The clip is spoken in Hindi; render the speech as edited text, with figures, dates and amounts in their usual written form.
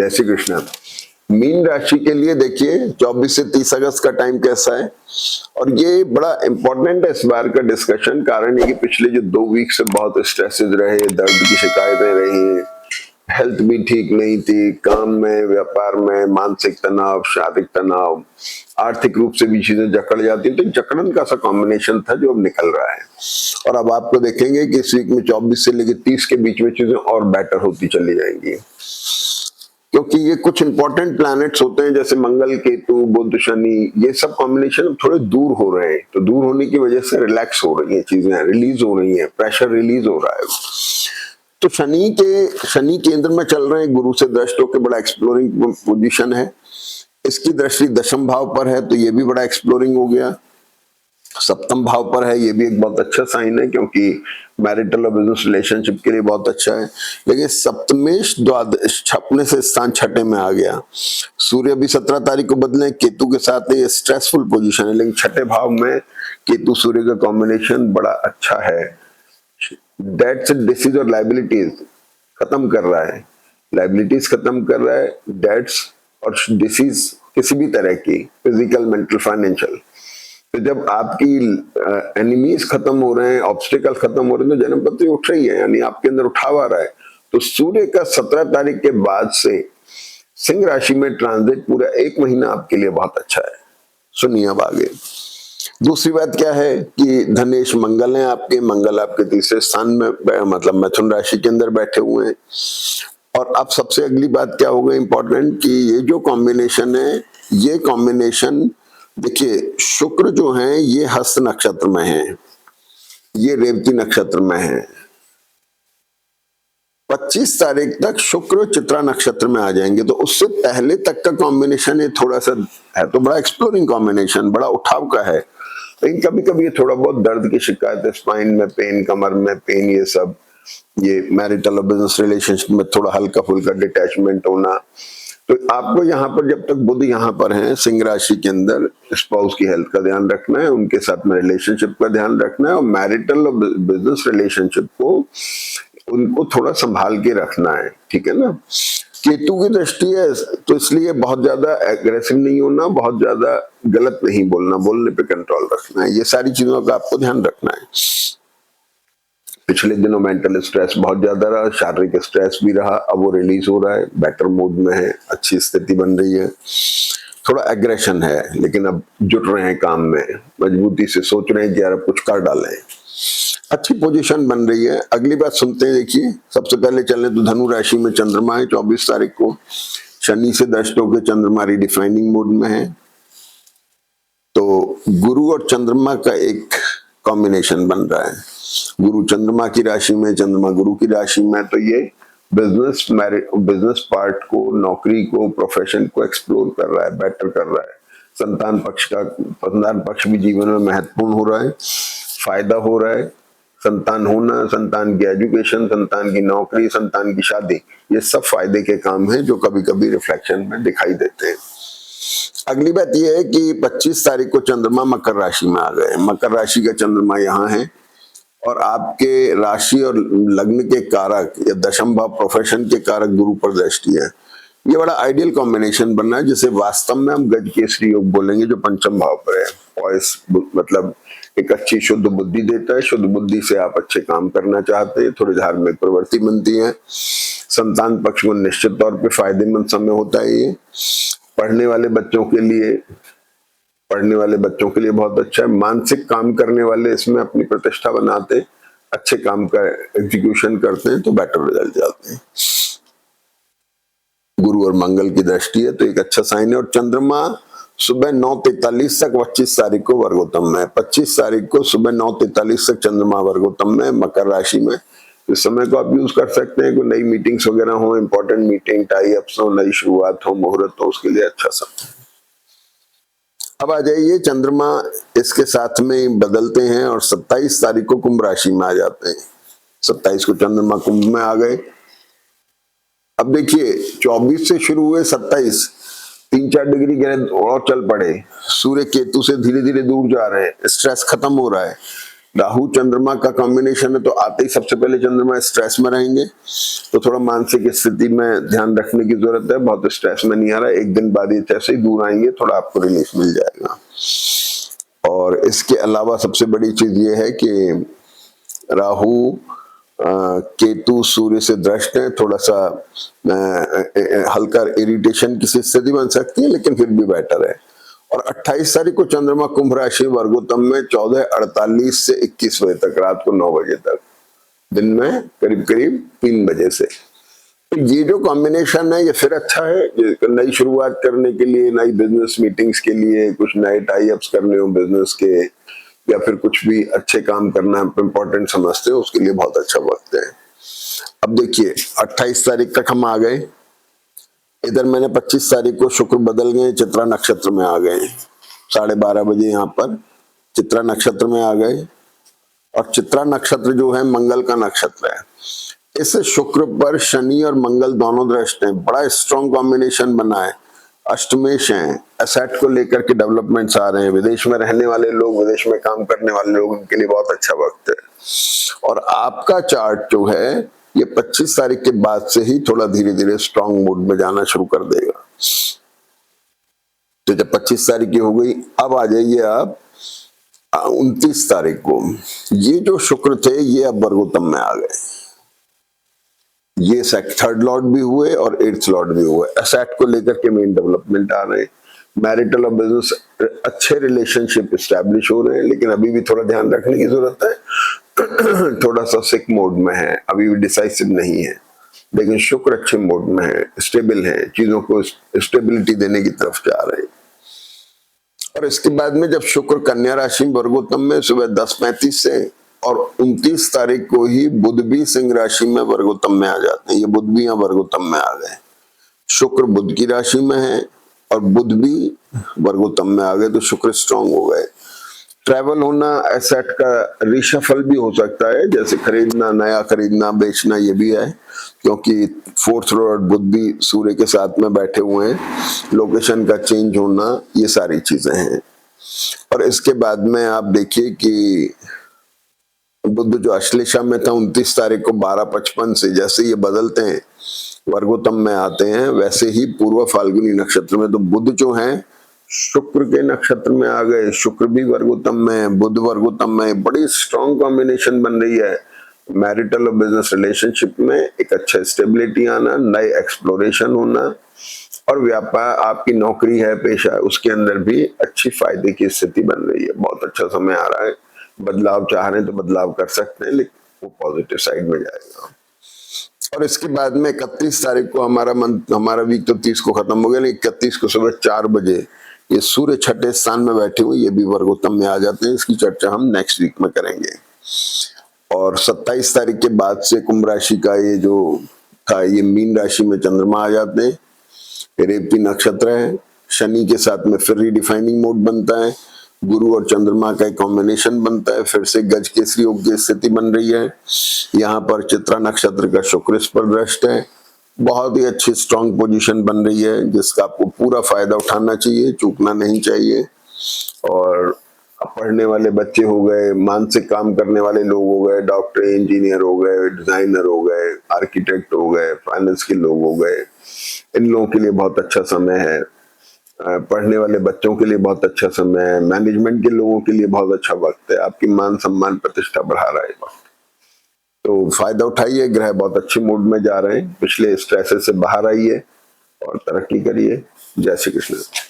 जय श्री कृष्ण। मीन राशि के लिए देखिए 24 से 30 अगस्त का टाइम कैसा है, और ये बड़ा इंपॉर्टेंट है इस बार का डिस्कशन। कारण है कि पिछले जो 2 वीक से बहुत स्ट्रेसेस रहे, दर्द की शिकायतें रही, हेल्थ भी ठीक नहीं थी, काम में, व्यापार में, मानसिक तनाव, शारीरिक तनाव, आर्थिक रूप से भी चीजें जकड़ जाती हैं। तो जकड़न का सा कॉम्बिनेशन था जो अब निकल रहा है, और अब आपको देखेंगे कि इस वीक में 24 से लेकर 30 के बीच में चीजें और बेटर होती चली जाएंगी, क्योंकि ये कुछ इंपॉर्टेंट प्लैनेट्स होते हैं जैसे मंगल, केतु, बुध, शनि, ये सब कॉम्बिनेशन थोड़े दूर हो रहे हैं। तो दूर होने की वजह से रिलैक्स हो रही है चीजें, रिलीज हो रही है, प्रेशर रिलीज हो रहा है। तो शनि केंद्र में चल रहे हैं, गुरु से दृष्ट होकर बड़ा एक्सप्लोरिंग पोजीशन है। इसकी दृष्टि दशम भाव पर है, तो ये भी बड़ा एक्सप्लोरिंग हो गया। सप्तम भाव पर है, ये भी एक बहुत अच्छा साइन है, क्योंकि मैरिटल और बिजनेस रिलेशनशिप के लिए बहुत अच्छा है। लेकिन सप्तमेश द्वादश छपने से स्थान छठे में आ गया। सूर्य भी 17 तारीख को बदले केतु के साथ, ये स्ट्रेसफुल पोजीशन है, लेकिन छठे भाव में केतु सूर्य का कॉम्बिनेशन बड़ा अच्छा है। डेट्स, डिसीज और लाइबिलिटीज खत्म कर रहा है, लाइबिलिटीज खत्म कर रहा है, डेट्स और डिसीज किसी भी तरह की, फिजिकल, मेंटल, फाइनेंशियल। तो जब आपकी एनिमीज खत्म हो रहे हैं, ऑब्स्टिकल खत्म हो रहे हैं, तो जन्मपत्री उठ रही है, यानी आपके अंदर उठाव आ रहा है। तो सूर्य का 17 तारीख के बाद से सिंह राशि में ट्रांजिट पूरा 1 महीना आपके लिए बहुत अच्छा है। सुनिए अब आगे। दूसरी बात क्या है कि धनेश मंगल है आपके, मंगल आपके तीसरे स्थान में, मतलब मिथुन राशि के अंदर बैठे हुए हैं। और अब सबसे अगली बात क्या होगा इंपॉर्टेंट, कि ये जो कॉम्बिनेशन है, ये कॉम्बिनेशन देखिए, शुक्र जो है ये हस्त नक्षत्र में है, ये रेवती नक्षत्र में है। 25 तारीख तक शुक्र चित्रा नक्षत्र में आ जाएंगे, तो उससे पहले तक का कॉम्बिनेशन ये थोड़ा सा है, तो बड़ा एक्सप्लोरिंग कॉम्बिनेशन, बड़ा उठाव का है। लेकिन कभी कभी ये थोड़ा बहुत दर्द की शिकायत, स्पाइन में पेन, कमर में पेन, ये सब, ये मैरिटल और बिजनेस रिलेशनशिप में थोड़ा हल्का फुल्का डिटैचमेंट होना। तो आपको यहाँ पर जब तक बुध यहाँ पर है सिंह राशि के अंदर, स्पाउस की हेल्थ का ध्यान रखना है, उनके साथ में रिलेशनशिप का ध्यान रखना है, और मैरिटल और बिजनेस रिलेशनशिप को उनको थोड़ा संभाल के रखना है, ठीक है ना। केतु की दृष्टि है, तो इसलिए बहुत ज्यादा एग्रेसिव नहीं होना, बहुत ज्यादा गलत नहीं बोलना, बोलने पे कंट्रोल रखना है, ये सारी चीजों का आपको ध्यान रखना है। पिछले दिनों मेंटल स्ट्रेस बहुत ज्यादा रहा, शारीरिक स्ट्रेस भी रहा, अब वो रिलीज हो रहा है, बेटर मूड में है, अच्छी स्थिति बन रही है। थोड़ा एग्रेशन है, लेकिन अब जुट रहे हैं काम में, मजबूती से सोच रहे हैं कि यार अब कुछ कर डालें, अच्छी पोजीशन बन रही है। अगली बात सुनते हैं। देखिए, सबसे पहले चलें तो धनु राशि में चंद्रमा है 24 तारीख को, शनि से दृष्ट होकर चंद्रमा रिडिफाइनिंग मोड में है। तो गुरु और चंद्रमा का एक कॉम्बिनेशन बन रहा है, गुरु चंद्रमा की राशि में, चंद्रमा गुरु की राशि में। तो ये बिजनेस पार्ट को, नौकरी को, प्रोफेशन को एक्सप्लोर कर रहा है, बेटर कर रहा है। संतान पक्ष भी जीवन में महत्वपूर्ण हो रहा है, फायदा हो रहा है। संतान होना, संतान की एजुकेशन, संतान की नौकरी, संतान की शादी, ये सब फायदे के काम हैं जो कभी कभी रिफ्लेक्शन में दिखाई देते हैं। अगली बात यह है कि 25 तारीख को चंद्रमा मकर राशि में आ गए। मकर राशि का चंद्रमा यहाँ है, और आपके राशि और लग्न के कारक या दशम भाव प्रोफेशन के कारक गुरु पर दृष्टि है। ये बड़ा आइडियल कॉम्बिनेशन बनना है, जिसे वास्तव में हम गज केसरी योग बोलेंगे, जो पंचम भाव पर है। वॉइस मतलब एक अच्छी शुद्ध बुद्धि देता है, शुद्ध बुद्धि से आप अच्छे काम करना चाहते हैं, थोड़ी धार्मिक प्रवृत्ति बनती है। संतान पक्ष को निश्चित तौर पे फायदेमंद समय होता है। ये पढ़ने वाले बच्चों के लिए बहुत अच्छा है। मानसिक काम करने वाले इसमें अपनी प्रतिष्ठा बनाते, अच्छे काम का एग्जीक्यूशन करते हैं, तो बेटर रिजल्ट जाते हैं। गुरु और मंगल की दृष्टि है, तो एक अच्छा साइन है। और चंद्रमा सुबह 9:43 तक 25 तारीख को वर्गोत्तम में, 25 तारीख को सुबह 9:43 तक चंद्रमा वर्गोत्तम में, मकर राशि में। इस समय को आप यूज कर सकते हैं, कोई नई मीटिंग्स वगैरह हो, इंपॉर्टेंट मीटिंग, टाई अप्स हो, नई शुरुआत हो, मुहूर्त हो, उसके लिए अच्छा समय। अब आ जाइए, चंद्रमा इसके साथ में बदलते हैं और 27 तारीख को कुंभ राशि में आ जाते हैं। 27 को चंद्रमा कुंभ में आ गए। अब देखिए, 24 से शुरू हुए 27, 3-4 डिग्री गिरे और चल पड़े। सूर्य केतु से धीरे धीरे दूर जा रहे हैं, स्ट्रेस खत्म हो रहा है। राहु चंद्रमा का कॉम्बिनेशन है, तो आते ही सबसे पहले चंद्रमा स्ट्रेस में रहेंगे, तो थोड़ा मानसिक स्थिति में ध्यान रखने की जरूरत है। बहुत स्ट्रेस में नहीं आ रहा, एक दिन बाद ये जैसे ही दूर आएंगे थोड़ा आपको रिलीफ मिल जाएगा। और इसके अलावा सबसे बड़ी चीज ये है कि राहु केतु सूर्य से दृष्ट है, थोड़ा सा हल्का इरिटेशन की स्थिति बन सकती है, लेकिन फिर भी बेटर है। और 28 तारीख को चंद्रमा कुंभ राशि वर्गोत्तम में 14:48 से 21 बजे तक, रात को 9 बजे तक, दिन में करीब करीब 3 बजे से। तो ये जो कॉम्बिनेशन है ये फिर अच्छा है, नई शुरुआत करने के लिए, नई बिजनेस मीटिंग्स के लिए, कुछ नए टाई अप्स करने हो बिजनेस के, या फिर कुछ भी अच्छे काम करना इंपॉर्टेंट समझते हो, उसके लिए बहुत अच्छा वक्त है। अब देखिए 28 तारीख तक हम आ गए, इधर मैंने 25 तारीख को शुक्र बदल गए, चित्रा नक्षत्र में आ गए, 12:30 बजे यहाँ पर चित्रा नक्षत्र में आ गए। और चित्रा नक्षत्र जो है मंगल का नक्षत्र है, इस शुक्र पर शनि और मंगल दोनों दृष्ट हैं, बड़ा स्ट्रॉन्ग कॉम्बिनेशन बना है, अष्टमेश हैं, एसेट को लेकर के डेवलपमेंट्स आ रहे हैं, विदेश में रहने वाले लोग, विदेश में काम करने वाले लोग, उनके लिए बहुत अच्छा वक्त है। और आपका चार्ट जो है ये 25 तारीख के बाद से ही थोड़ा धीरे धीरे स्ट्रॉन्ग मूड में जाना शुरू कर देगा। तो जब 25 तारीख की हो गई, अब आ जाइए आप 29 तारीख को, ये जो शुक्र थे ये अब वर्गोत्तम में आ गए, ये थर्ड लॉर्ड भी हुए और 8th लॉर्ड भी हुए, एसेट को लेकर के मेन डेवलपमेंट आ रहे हैं, मैरिटल और बिजनेस अच्छे रिलेशनशिप स्टैब्लिश हो रहे हैं, लेकिन अभी भी थोड़ा ध्यान रखने की जरूरत है। थोड़ा सा सिक मोड में है, अभी भी डिसाइसिव नहीं है, लेकिन शुक्र अच्छे मोड में है, स्टेबल है, चीजों को स्टेबिलिटी देने की तरफ जा रहे हैं। और इसके बाद में जब शुक्र कन्या राशि वर्गोत्तम में सुबह 10:35 से, और 29 तारीख को ही बुध भी सिंह राशि में वर्गोत्तम में आ जाते हैं, ये बुध भी यहाँ वर्गोत्तम में आ गए, शुक्र बुध की राशि में है और बुध भी वर्गोत्तम में आ गए, तो शुक्र स्ट्रांग हो गए। ट्रैवल होना, एसेट का रिशफल भी हो सकता है, जैसे खरीदना, नया खरीदना, बेचना, ये भी है, क्योंकि 4th लॉर्ड बुध भी सूर्य के साथ में बैठे हुए हैं, लोकेशन का चेंज होना, ये सारी चीजें हैं। और इसके बाद में आप देखिए कि बुध जो अश्लेषा में था 29 तारीख को 12:55 से, जैसे ये बदलते हैं वर्गोत्तम में आते हैं, वैसे ही पूर्व फाल्गुनी नक्षत्र में, तो बुध जो है शुक्र के नक्षत्र में आ गए, शुक्र भी वर्गोत्तम में, बुध वर्गोत्तम में, बड़ी स्ट्रॉन्ग कॉम्बिनेशन बन रही है। मैरिटल और बिजनेस रिलेशनशिप में एक अच्छा स्टेबिलिटी आना, नए एक्सप्लोरेशन होना, और व्यापार, आपकी नौकरी है, पेशा है, उसके अंदर भी अच्छी फायदे की स्थिति बन रही है। बहुत अच्छा समय आ रहा है, बदलाव चाह रहे हैं तो बदलाव कर सकते हैं, लेकिन वो पॉजिटिव साइड में जाएगा। और इसके बाद में 31 तारीख को हमारा वीक तो 30 को खत्म हो गया, लेकिन 31 को सुबह 4 बजे ये सूर्य छठे स्थान में बैठे हुए, ये भी वर्गोत्तम में आ जाते हैं, इसकी चर्चा हम नेक्स्ट वीक में करेंगे। और 27 तारीख के बाद से कुंभ राशि का ये जो था, ये मीन राशि में चंद्रमा आ जाते हैं, रेवती नक्षत्र है, शनि के साथ में फिर रीडिफाइनिंग मोड बनता है, गुरु और चंद्रमा का एक कॉम्बिनेशन बनता है, फिर से गज केसरी योग की स्थिति बन रही है। यहाँ पर चित्रा नक्षत्र का शुक्र इस पर दृष्ट है, बहुत ही अच्छी स्ट्रॉन्ग पोजीशन बन रही है, जिसका आपको पूरा फायदा उठाना चाहिए, चूकना नहीं चाहिए। और पढ़ने वाले बच्चे हो गए, मानसिक काम करने वाले लोग हो गए, डॉक्टर, इंजीनियर हो गए, डिजाइनर हो गए, आर्किटेक्ट हो गए, फाइनेंस के लोग हो गए, इन लोगों के लिए बहुत अच्छा समय है। पढ़ने वाले बच्चों के लिए बहुत अच्छा समय है, मैनेजमेंट के लोगों के लिए बहुत अच्छा वक्त है, आपकी मान सम्मान प्रतिष्ठा बढ़ा रहा है वक्त, तो फायदा उठाइए। ग्रह बहुत अच्छे मूड में जा रहे हैं, पिछले स्ट्रेसेस से बाहर आइए और तरक्की करिए। जय श्री कृष्ण।